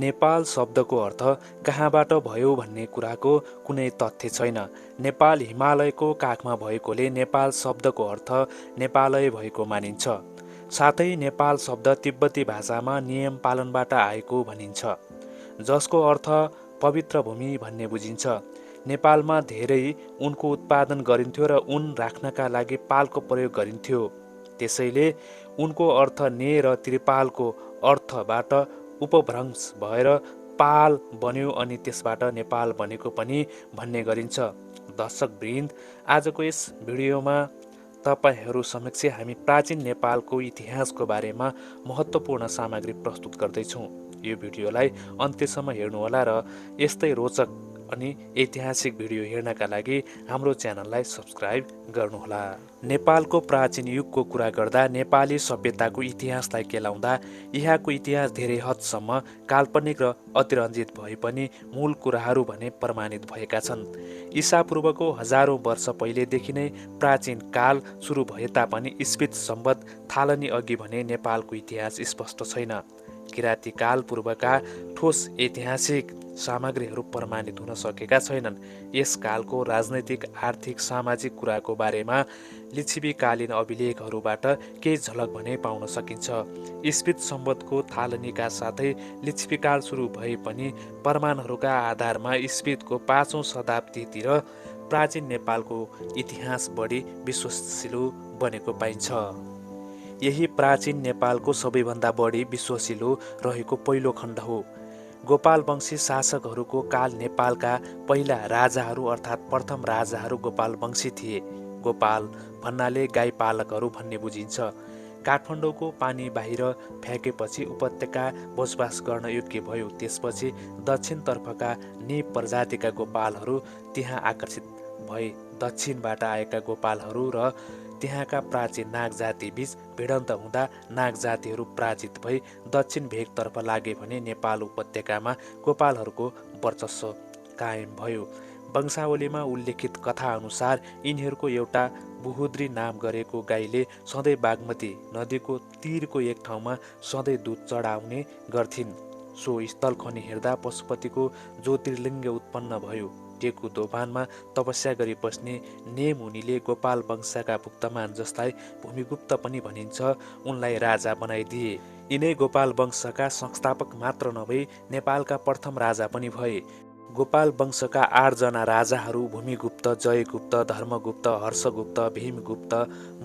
नेपाल शब्दको अर्थ कहाँबाट भयो भन्ने कुराको कुनै तथ्य छैन। नेपाल हिमालयको काखमा भएकोले नेपाल शब्दको अर्थ नेपालै भएको मानिन्छ। साथै नेपाल शब्द तिब्बती भाषामा नियम पालनबाट आएको भनिन्छ, जसको अर्थ पवित्र भूमि भन्ने बुझिन्छ। नेपालमा धेरै ऊनको उत्पादन गरिन्थ्यो र ऊन राख्नका लागि पालको प्रयोग गरिन्थ्यो। त्यसैले ऊनको अर्थ ने र त्रिपालको अर्थबाट उपभ्रंश भएर पाल बन्यो अनि त्यसबाट नेपाल बनेको पनि भन्ने गरिन्छ। दर्शकवृन्द, आजको यस भिडियोमा तपाईहरू समक्ष हामी प्राचीन नेपालको इतिहासको बारेमा महत्त्वपूर्ण सामग्री प्रस्तुत गर्दैछौँ। यो भिडियोलाई अन्त्यसम्म हेर्नुहोला र यस्तै रोचक अनि ऐतिहासिक भिडियो हेर्नका लागि हाम्रो च्यानललाई सब्स्क्राइब गर्नुहोला। नेपालको प्राचीन युगको कुरा गर्दा नेपाली सभ्यताको इतिहासलाई केलाउँदा यहाँको इतिहास धेरै हदसम्म काल्पनिक र अतिरञ्जित भए पनि मूल कुराहरू भने प्रमाणित भएका छन्। ईसापूर्वको हजारौं वर्ष पहिलेदेखि नै प्राचीन काल सुरु भए तापनि ईस्वीत सम्वत थालनी अघि भने नेपालको इतिहास स्पष्ट छैन। किराँती काल पूर्वका ठोस ऐतिहासिक सामग्रीहरू प्रमाणित हुन सकेका छैनन्। यस कालको राजनैतिक, आर्थिक, सामाजिक कुराको बारेमा लिच्छवीकालीन अभिलेखहरूबाट केही झलक भने पाउन सकिन्छ। ईस्वीत सम्वतको थालनीका साथै लिच्छवीकाल सुरु भए पनि प्रमाणहरूका आधारमा ईस्वीतको 5औं शताब्दीतिर प्राचीन नेपालको इतिहास बढी विश्वसिलो बनेको पाइन्छ। यही प्राचीन नेपालको सबैभन्दा बढी विश्वसिलो रहेको पहिलो खण्ड हो। गोपालवंशी शासकहरूको काल नेपालका पहिला राजाहरू अर्थात् प्रथम राजाहरू गोपालवंशी थिए। गोपाल भन्नाले गाई पालकहरू भन्ने बुझिन्छ। काठमाडौँको पानी बाहिर फ्याँकेपछि उपत्यका बसोबास गर्न योग्य भयो। त्यसपछि दक्षिणतर्फका निप प्रजातिका गोपालहरू त्यहाँ आकर्षित भए। दक्षिणबाट आएका गोपालहरू र त्यहाँका प्राचीन नाग जाति बीच भिडन्त हुँदा नाग जातिहरू पराजित भई दक्षिण भेगतर्फ लागे भने नेपाल उपत्यकामा गोपालहरूको वर्चस्व कायम भयो। वंशावलीमा उल्लेखित कथा अनुसार यिनीहरूको एउटा बुहुद्री नाम गरेको गाईले सधैँ बागमती नदीको तीरको एक ठाउँमा सधैँ दूध चढाउने गर्थिन्। सो स्थल खनी हेर्दा पशुपतिको ज्योतिर्लिङ्ग उत्पन्न भयो। टेकु दोभानमा तपस्या गरी बस्ने नेमुनिले गोपाल वंशका भुक्तमान जसलाई भूमिगुप्त पनि भनिन्छ, उनलाई राजा बनाइदिए। यिनै गोपाल वंशका संस्थापक मात्र नभई नेपालका प्रथम राजा पनि भए। गोपाल वंशका 8 जना राजाहरू भूमिगुप्त, जयगुप्त, धर्मगुप्त, हर्षगुप्त, भीमगुप्त,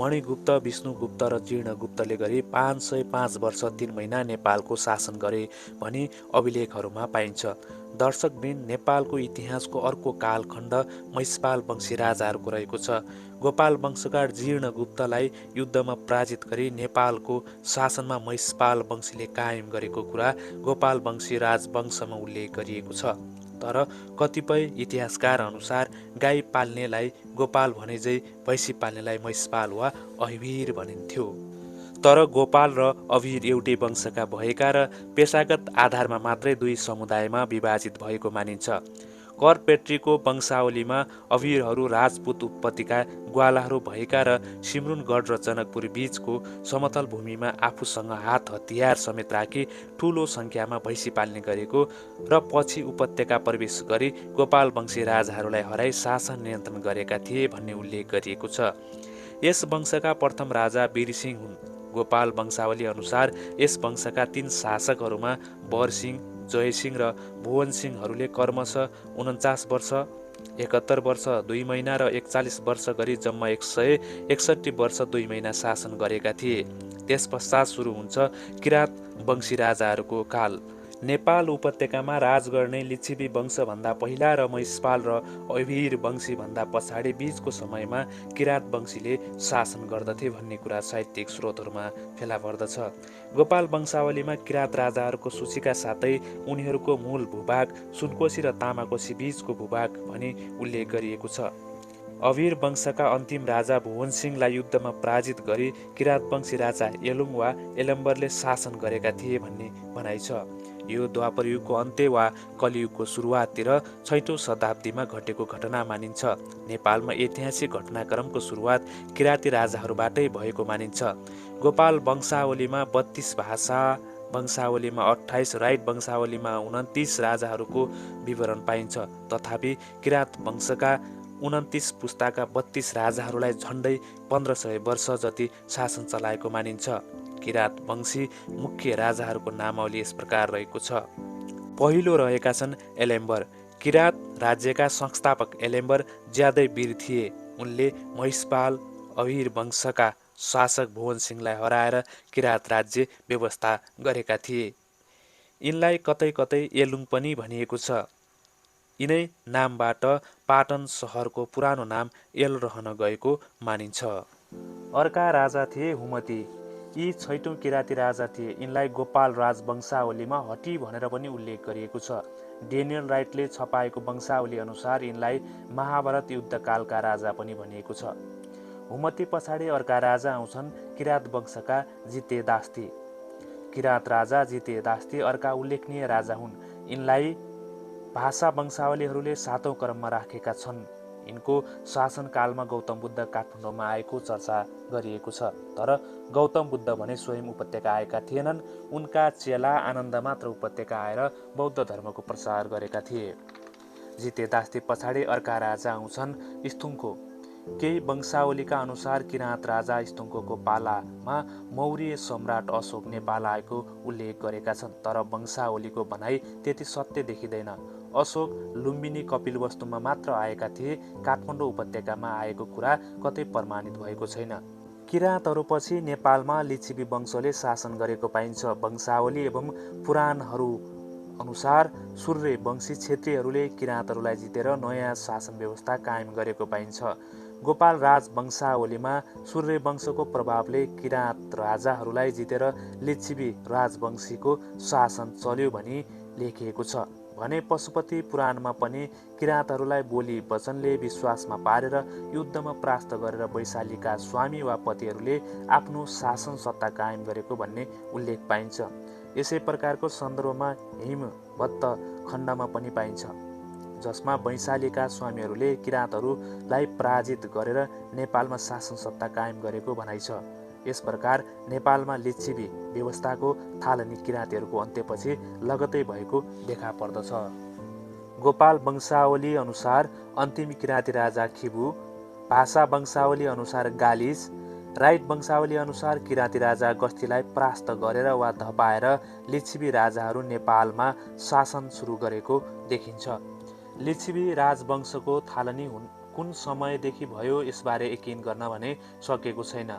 मणिगुप्त, विष्णुगुप्त र जीर्णगुप्तले गरी 505 वर्ष 3 महिना नेपालको शासन गरे भनी अभिलेखहरूमा पाइन्छ। दर्शकवृन्द, नेपालको इतिहासको अर्को कालखण्ड महिषपाल वंशी राजाहरूको रहेको छ। गोपाल वंशका जीर्णगुप्तलाई युद्धमा पराजित गरी नेपालको शासनमा महिषपाल वंशीले कायम गरेको कुरा गोपाल वंशी राजवंशमा उल्लेख गरिएको छ। तर कतिपय इतिहासकार अनुसार गाई पाल्नेलाई गोपाल भनेझै भैँसी पाल्नेलाई महिषपाल वा अहिवीर भनिन्थ्यो। तर गोपाल र अभिर एउटै वंशका भएका र पेशागत आधारमा मात्रै दुई समुदायमा विभाजित भएको मानिन्छ। करपेट्रीको वंशावलीमा अभिरहरू राजपूत उत्पत्तिका ग्वालाहरू भएका र सिमरुनगढ र जनकपुर बीचको समतल भूमिमा आफूसँग हात हतियार समेत राखी ठूलो संख्यामा भैँसी पाल्ने गरेको र पछि उपत्यका प्रवेश गरी गोपाल वंशी राजाहरूलाई हराई शासन नियन्त्रण गरेका थिए भन्ने उल्लेख गरिएको छ। यस वंशका प्रथम राजा वीरसिंह हुन्। गोपाल वंशावली अनुसार यस वंशका 3 शासकहरूमा बरसिंह, जयसिंह र भुवनसिंहहरूले क्रमशः 49 वर्ष, 71 वर्ष 2 महिना र 41 वर्ष गरी जम्मा 161 वर्ष 2 महिना शासन गरेका थिए। त्यस पश्चात सुरु हुन्छ किराँत वंशी राजाहरूको काल। नेपाल उपत्यकामा राज गर्ने लिच्छवी वंशभन्दा पहिला र महिषपाल र अभिर वंशीभन्दा पछाडि बीचको समयमा किराँत वंशीले शासन गर्दथे भन्ने कुरा साहित्यिक स्रोतहरूमा फेला पर्दछ। गोपाल वंशावलीमा किराँत राजाहरूको सूचीका साथै उनीहरूको मूल भूभाग सुनकोशी र तामाकोशी बीचको भूभाग भनी उल्लेख गरिएको छ। अभिर वंशका अन्तिम राजा भुवनसिंहलाई युद्धमा पराजित गरी किराँतवंशी राजा एलुङ वा एलम्बरले शासन गरेका थिए भन्ने भनाइ छ। यो द्वापर युगको अन्त्य वा कलियुगको सुरुवाततिर 6औं शताब्दीमा घटेको घटना मानिन्छ। नेपालमा ऐतिहासिक घटनाक्रमको सुरुवात किराँती राजाहरूबाटै भएको मानिन्छ। गोपाल वंशावलीमा 32 भाषा वंशावलीमा 28, राइट वंशावलीमा 29 राजाहरूको विवरण पाइन्छ। तथापि किरात वंशका 29 पुस्ताका 32 राजाहरूलाई झन्डै 1500 वर्ष जति शासन चलाएको मानिन्छ। किरात वंशी मुख्य राजाहरूको नामावली यस प्रकार रहेको छ। पहिलो रहेका छन् एलेम्बर। किरात राज्यका संस्थापक एलेम्बर ज्यादै वीर थिए। उनले महिषपाल अभिर वंशका शासक भुवन सिंहलाई हराएर किरात राज्य व्यवस्था गरेका थिए। यिनलाई कतै कतै एलुङ पनि भनिएको छ। यिनै नामबाट पाटन सहरको पुरानो नाम एल रहन गएको मानिन्छ। अर्का राजा थिए हुमती। यी 6औं किराती राजा थिए। यिनलाई गोपाल राज वंशावलीमा हटी भनेर पनि उल्लेख गरिएको छ। डेनियल राइटले छपाएको वंशावली अनुसार यिनलाई महाभारत युद्धकालका राजा पनि भनिएको छ। हुमती पछाडि अर्का राजा आउँछन् किरात वंशका जितेदास्ती। किरात राजा जितेदास्ती अर्का उल्लेखनीय राजा हुन्। यिनलाई भाषा वंशावलीहरूले 7औं क्रममा राखेका छन्। यिनको शासनकालमा गौतम बुद्ध काठमाडौँमा आएको चर्चा गरिएको छ। तर गौतम बुद्ध भने स्वयं उपत्यका आएका थिएनन्। उनका चेला आनन्द मात्र उपत्यका आएर बौद्ध धर्मको प्रसार गरेका थिए। जितेदास्ती पछाडि अर्का राजा आउँछन् स्थुङ्को। केही वंशावलीका अनुसार किराँत राजा स्थुङ्को पालामा मौर्य सम्राट अशोक नेपाल आएको उल्लेख गरेका छन्। तर वंशावलीको भनाइ त्यति सत्य देखिँदैन। अशोक लुम्बिनी कपिलवस्तुमा मात्र आएका थिए। काठमाडौँ उपत्यकामा आएको कुरा कतै प्रमाणित भएको छैन। किराँतहरूपछि नेपालमा लिच्छवी वंशले शासन गरेको पाइन्छ। वंशावली एवं पुराणहरू अनुसार सूर्य वंशी क्षेत्रीहरूले किराँतहरूलाई जितेर नयाँ शासन व्यवस्था कायम गरेको पाइन्छ। गोपाल राज वंशावलीमा सूर्य वंशको प्रभावले किराँत राजाहरूलाई जितेर लिच्छवी राजवंशीको शासन चल्यो भनी लेखिएको छ भने पशुपति पुराणमा पनि किराँतहरूलाई बोली वचनले विश्वासमा पारेर युद्धमा परास्त गरेर वैशालीका स्वामी वा पतिहरूले आफ्नो शासन सत्ता कायम गरेको भन्ने उल्लेख पाइन्छ। यसै प्रकारको सन्दर्भमा हिमवत् खण्डमा पनि पाइन्छ, जसमा वैशालीका स्वामीहरूले किराँतहरूलाई पराजित गरेर नेपालमा शासन सत्ता कायम गरेको भनाइ छ। यस प्रकार नेपालमा लिच्छवी व्यवस्थाको थालनी किराँतीहरूको अन्त्यपछि लगतै भएको देखा पर्दछ। गोपाल वंशावली अनुसार अन्तिम किराँती राजा खिबु, भाषा वंशावली अनुसार गालिस, राइट वंशावली अनुसार किराँती राजा गस्तीलाई परास्त गरेर वा धपाएर लिच्छवी राजाहरू नेपालमा शासन सुरु गरेको देखिन्छ। लिच्छवी राजवंशको थालनी कुन समयदेखि भयो यसबारे यकिन गर्न भने सकेको छैन।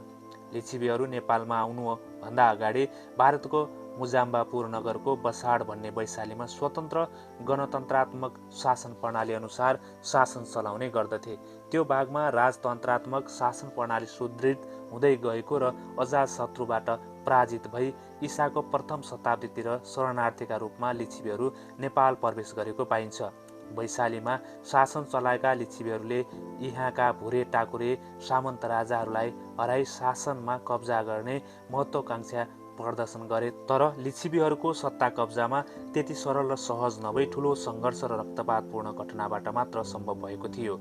लिच्छवीहरू नेपालमा आउनुभन्दा अगाडि भारतको मुजाम्बापुर नगरको बसाड भन्ने वैशालीमा स्वतन्त्र गणतन्त्रात्मक शासन प्रणाली अनुसार शासन चलाउने गर्दथे। त्यो भागमा राजतन्त्रात्मक शासन प्रणाली सुदृढ हुँदै गएको र अजातशत्रुबाट पराजित भई ईसाको प्रथम शताब्दीतिर शरणार्थीका रूपमा लिच्छवीहरू नेपाल प्रवेश गरेको पाइन्छ। वैशालीमा शासन चलाएका लिच्छवीहरूले यहाँका भुरे टाकुरे सामन्त राजाहरूलाई हराई शासनमा कब्जा गर्ने महत्त्वाकांक्षा प्रदर्शन गरे। तर लिच्छवीहरूको सत्ता कब्जामा त्यति सरल र सहज नभई ठूलो सङ्घर्ष र रक्तपातपूर्ण घटनाबाट मात्र सम्भव भएको थियो।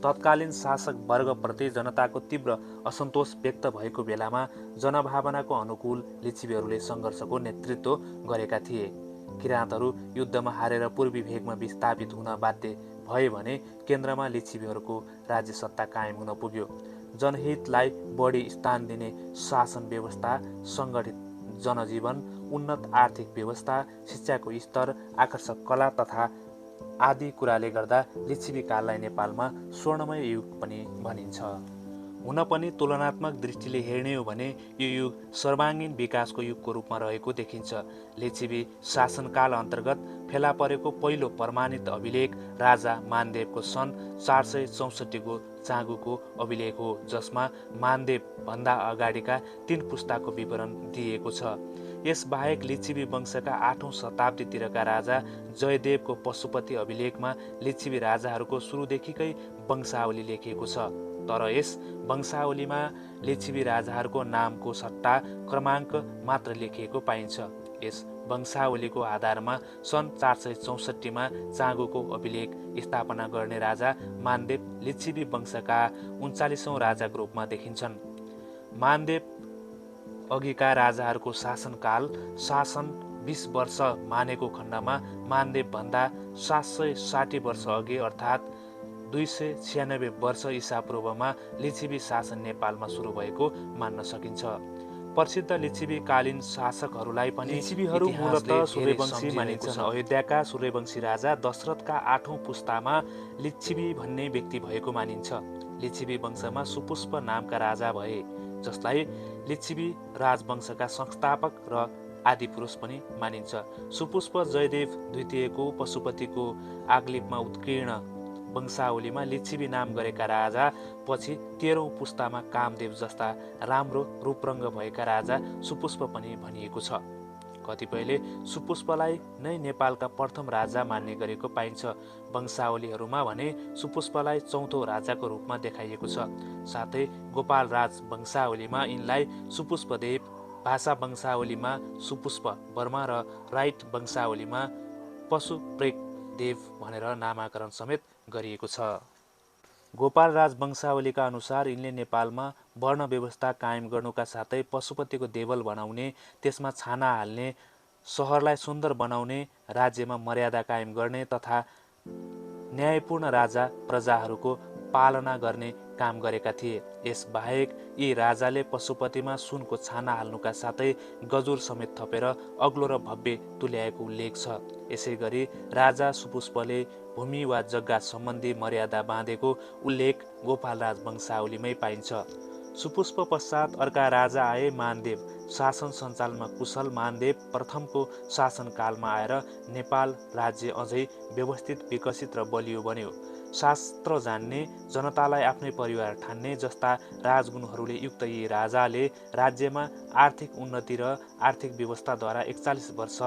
तत्कालीन शासक वर्गप्रति जनताको तीव्र असन्तोष व्यक्त भएको बेलामा जनभावनाको अनुकूल लिच्छवीहरूले सङ्घर्षको नेतृत्व गरेका थिए। किराँतहरू युद्धमा हारेर पूर्वी भेगमा विस्थापित हुन बाध्य भए भने केन्द्रमा लिच्छवीहरूको राज्य सत्ता कायम हुन पुग्यो। जनहितलाई बढी स्थान दिने शासन व्यवस्था, सङ्गठित जनजीवन, उन्नत आर्थिक व्यवस्था, शिक्षाको स्तर, आकर्षक कला तथा आदि कुराले गर्दा लिच्छवी काललाई नेपालमा स्वर्णमय युग पनि भनिन्छ। हुन पनि तुलनात्मक दृष्टिले हेर्ने हो भने यो युग सर्वाङ्गीन विकासको युगको रूपमा रहेको देखिन्छ। लिच्छवी शासनकाल अन्तर्गत फेला परेको पहिलो प्रमाणित अभिलेख राजा मानदेवको सन् 464 को चाँगुको अभिलेख हो, जसमा मानदेव भन्दा अगाडिका 3 पुस्ताको विवरण दिएको छ। यसबाहेक लिच्छवी वंशका 8औं शताब्दीतिरका राजा जयदेवको पशुपति अभिलेखमा लिच्छवी राजाहरूको सुरुदेखिकै वंशावली लेखिएको छ। तर यस वंशावलीमा लिच्छवी राजाहरूको नामको सट्टा क्रमाङ्क मात्र लेखिएको पाइन्छ। यस वंशावलीको आधारमा सन् 464 मा चाँगुको अभिलेख स्थापना गर्ने राजा मानदेव लिच्छवी वंशका 39औं राजाको रूपमा देखिन्छन्। मानदेव अघिका राजाहरूको शासनकाल शासन 20 वर्ष मानेको खण्डमा मानदेव भन्दा 760 वर्ष अघि अर्थात् 296 वर्ष ईसापूर्वमा लिच्छवी शासन नेपालमा सुरु भएको मान्न सकिन्छ। प्रसिद्ध लिच्छवीकालीन शासकहरूलाई पनि लिच्छवीहरू मूलतः सूर्यवंशी मानिन्छन्। अयोध्याका सूर्यवंशी राजा दशरथका 8औं पुस्तामा लिच्छवी भन्ने व्यक्ति भएको मानिन्छ। लिच्छवी वंशमा सुपुष्प नामका राजा भए, जसलाई लिच्छवी राजवंशका संस्थापक र आदिपुरुष पनि मानिन्छ। सुपुष्प जयदेव द्वितीयको पशुपतिको आगलिपमा उत्कीर्ण वंशावलीमा लिच्छवी नाम गरेका राजा पछि 13औं पुस्तामा कामदेव जस्ता राम्रो रूपरङ्ग भएका राजा सुपुष्प पनि भनिएको छ। कतिपयले सुपुष्पलाई नै नेपालका प्रथम राजा मान्ने गरेको पाइन्छ। वंशावलीहरूमा भने सुपुष्पलाई चौथो राजाको रूपमा देखाइएको छ। साथै गोपाल राज वंशावलीमा यिनलाई सुपुष्पदेव, भाषा वंशावलीमा सुपुष्प वर्मा र राइट वंशावलीमा पशुप्रेक देव भनेर नामाकरण समेत गरिएको छ। गोपाल राज वंशावलीका अनुसार यिनले नेपालमा वर्ण व्यवस्था कायम गर्नुका साथै पशुपतिको देवल बनाउने, त्यसमा छाना हाल्ने, सहरलाई सुन्दर बनाउने, राज्यमा मर्यादा कायम गर्ने तथा न्यायपूर्ण राजा प्रजाहरूको पालना गर्ने काम गरेका थिए। यसबाहेक यी राजाले पशुपतिमा सुनको छाना हाल्नुका साथै गजुर समेत थपेर अग्लो र भव्य तुल्याएको उल्लेख छ। यसै गरी राजा सुपुष्पले भूमि वा जग्गा सम्बन्धी मर्यादा बाँधेको उल्लेख गोपाल राज वंशावलीमै पाइन्छ। सुपुष्प पश्चात अर्का राजा आए मानदेव। शासन सञ्चालनमा कुशल मानदेव प्रथमको शासनकालमा आएर नेपाल राज्य अझै व्यवस्थित, विकसित र बलियो बन्यो। शास्त्र जान्ने, जनतालाई आफ्नै परिवार ठान्ने जस्ता राजगुणहरूले युक्त यी राजाले राज्यमा आर्थिक उन्नति र आर्थिक व्यवस्थाद्वारा 41 वर्ष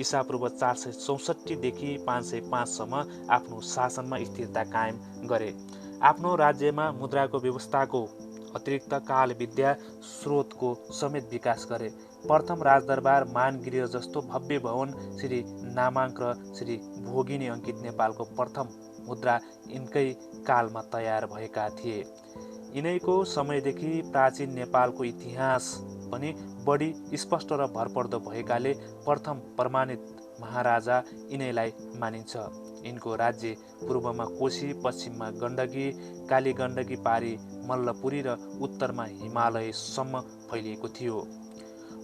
ईसापूर्व 464 देखि 505 सम्म आफ्नो शासनमा स्थिरता कायम गरे। आफ्नो राज्यमा मुद्राको व्यवस्थाको अतिरिक्त काल विद्या स्रोतको समेत विकास गरे। प्रथम राजदरबार, मानगृह जस्तो भव्य भवन, श्री नामाङ्क र श्री भोगिनी अङ्कित नेपालको प्रथम मुद्रा यिनकै कालमा तयार भएका थिए। यिनैको समयदेखि प्राचीन नेपालको इतिहास पनि बढी स्पष्ट र भरपर्दो भएकाले प्रथम प्रमाणित महाराजा यिनैलाई मानिन्छ। यिनको राज्य पूर्वमा कोशी, पश्चिममा गण्डकी, काली गण्डकी पारी मल्लपुरी र उत्तरमा हिमालयसम्म फैलिएको थियो।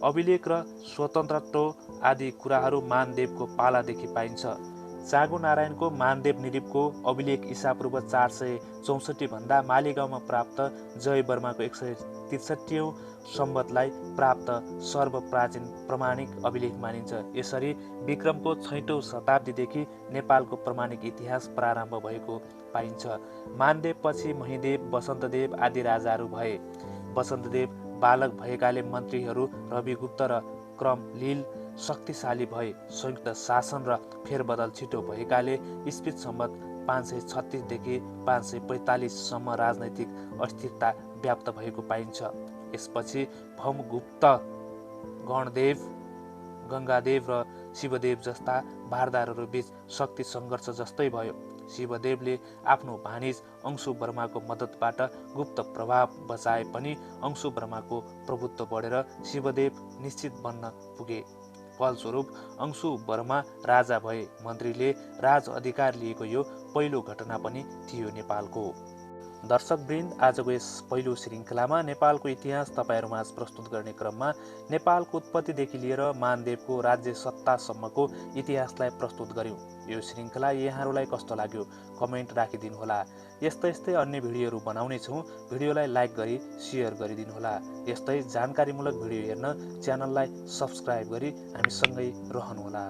अभिलेख र स्वतन्त्रत्व आदि कुराहरू मानदेवको पालादेखि पाइन्छ। चाँगु नारायणको मानदेव निलिपको अभिलेख ईसापूर्व 464 भन्दा मालीगाउँमा प्राप्त जय वर्माको 163औं सम्वतलाई प्राप्त सर्वप्राचीन प्रमाणिक अभिलेख मानिन्छ। यसरी विक्रमको 6औं शताब्दीदेखि नेपालको प्रमाणिक इतिहास प्रारम्भ भएको पाइन्छ। मानदेव पछि महिदेव, वसन्तदेव आदि राजाहरू भए। वसन्तदेव बालक भएकाले मन्त्रीहरू रविगुप्त र क्रमलील शक्तिशाली भए। संयुक्त शासन र फेरबदल छिटो भएकाले ईस्वी सम्वत 536 देखि 545 सम्म राजनैतिक अस्थिरता व्याप्त भएको पाइन्छ। यसपछि भौमगुप्त, गणदेव, गङ्गादेव र शिवदेव जस्ता भारदारहरू बीच शक्ति सङ्घर्ष जस्तै भयो। शिवदेवले आफ्नो भानिज अंशु वर्माको मद्दतबाट गुप्त प्रभाव बचाए पनि अंशु वर्माको प्रभुत्व बढेर शिवदेव निश्चित बन्न पुगे। फलस्वरूप अंशु वर्मा राजा भए। मन्त्रीले राज अधिकार लिएको यो पहिलो घटना पनि थियो नेपालको। दर्शकवृन्द, आजको यस पहिलो श्रृङ्खलामा नेपालको इतिहास तपाईँहरूमाझ प्रस्तुत गर्ने क्रममा नेपालको उत्पत्तिदेखि लिएर मानदेवको राज्य सत्तासम्मको इतिहासलाई प्रस्तुत गर्यौँ। यो श्रृङ्खला यहाँहरूलाई कस्तो लाग्यो कमेन्ट राखिदिनुहोला। यस्तै अन्य भिडियोहरू बनाउने छौँ। भिडियोलाई लाइक गरी सेयर गरिदिनुहोला। यस्तै जानकारीमूलक भिडियो हेर्न च्यानललाई सब्स्क्राइब गरी हामीसँगै रहनुहोला।